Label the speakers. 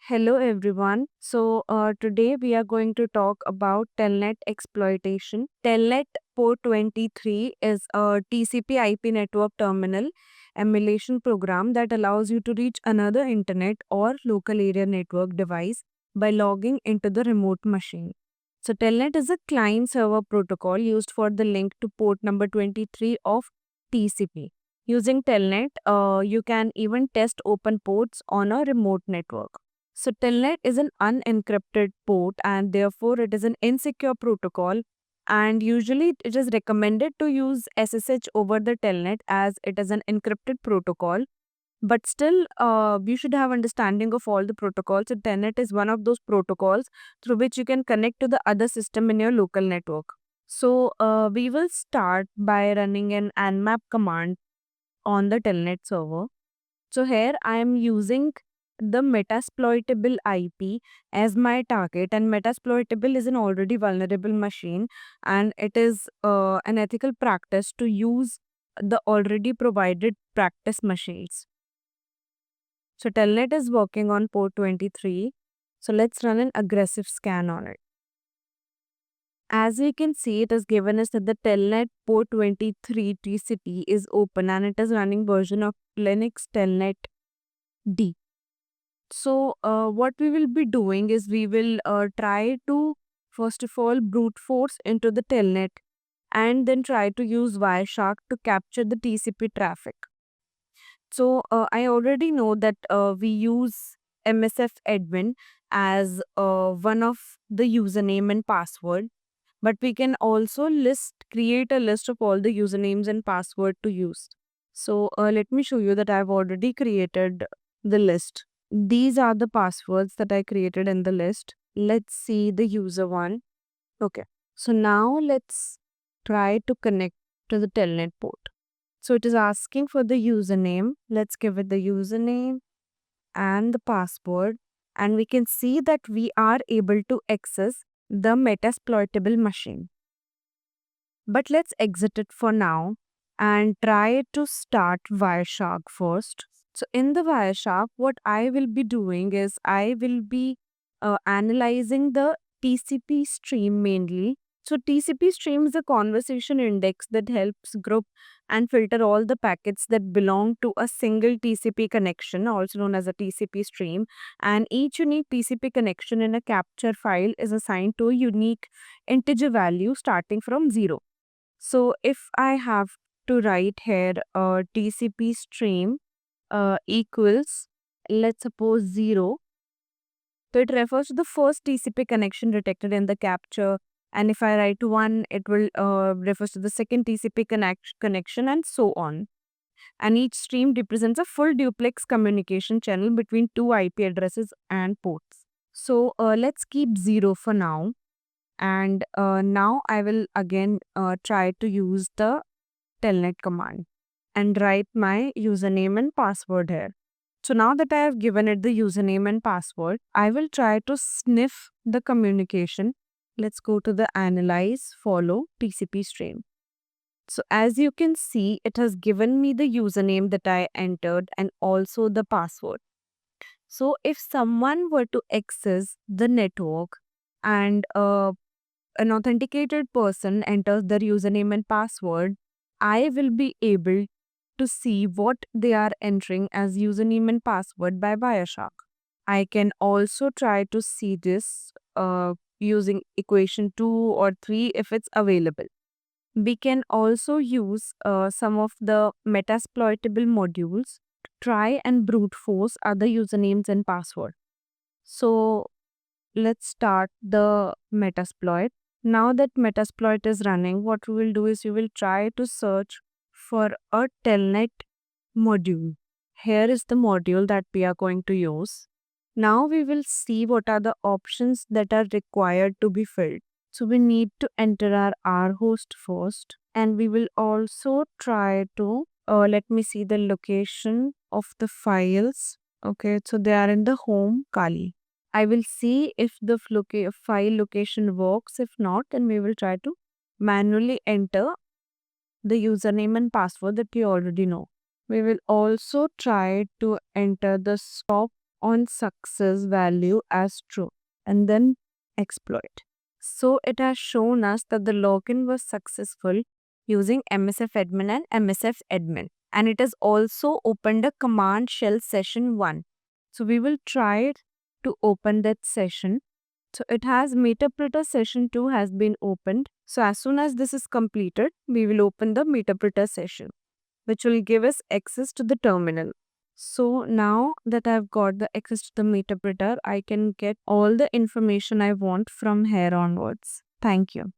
Speaker 1: Hello everyone. Today we are going to talk about Telnet exploitation. Telnet Port 23 is a TCP IP network terminal emulation program that allows you to reach another internet or local area network device by logging into the remote machine. So Telnet is a client server protocol used for the link to port number 23 of TCP. Using Telnet, you can even test open ports on a remote network. So Telnet is an unencrypted port and therefore it is an insecure protocol, and usually it is recommended to use SSH over the Telnet as it is an encrypted protocol. But still, you should have understanding of all the protocols. So Telnet is one of those protocols through which you can connect to the other system in your local network. We will start by running an nmap command on the Telnet server. So here I am using the Metasploitable IP as my target, and Metasploitable is an already vulnerable machine, and it is an ethical practice to use the already provided practice machines. So Telnet is working on port 23. So let's run an aggressive scan on it. As we can see, it has given us that the Telnet port 23 TCP is open and it is running version of Linux Telnet D. What we will be doing is we will try to first of all brute force into the telnet and then try to use Wireshark to capture the TCP traffic. I already know that we use MSF admin as one of the username and password, but we can also create a list of all the usernames and password to use. Let me show you that I've already created the list. These are the passwords that I created in the list. Let's see the user one. Okay. So now let's try to connect to the Telnet port. So it is asking for the username. Let's give it the username and the password. And we can see that we are able to access the Metasploitable machine. But let's exit it for now and try to start Wireshark first. So in the Wireshark, what I will be doing is I will be analyzing the TCP stream mainly. So TCP stream is a conversation index that helps group and filter all the packets that belong to a single TCP connection, also known as a TCP stream. And each unique TCP connection in a capture file is assigned to a unique integer value starting from 0. So if I have to write here TCP stream equals, let's suppose 0. So it refers to the first TCP connection detected in the capture. And if I write 1, it will refers to the second TCP connection and so on. And each stream represents a full duplex communication channel between two IP addresses and ports. Let's keep 0 for now. And now I will again try to use the telnet command and write my username and password here. So now that I have given it the username and password, I will try to sniff the communication. Let's go to the analyze follow TCP stream. So as you can see, it has given me the username that I entered and also the password. So if someone were to access the network and an authenticated person enters their username and password, I will be able to see what they are entering as username and password by Wireshark. I can also try to see this using equation 2 or 3 if it's available. We can also use some of the Metasploitable modules to try and brute force other usernames and password. So let's start the Metasploit. Now that Metasploit is running, what we will do is we will try to search for a telnet module. Here is the module that we are going to use. Now we will see what are the options that are required to be filled. So we need to enter our R host first, and we will also try to let me see the location of the files. Okay, so they are in the home Kali. I will see if the file location works. If not, then we will try to manually enter the username and password that we already know. We will also try to enter the stop on success value as true and then exploit. So it has shown us that the login was successful using MSF admin and MSF admin. And it has also opened a command shell session 1. So we will try it to open that session. So it has Meterpreter session 2 has been opened. So as soon as this is completed, we will open the Meterpreter session, which will give us access to the terminal. So now that I've got the access to the Meterpreter, I can get all the information I want from here onwards. Thank you.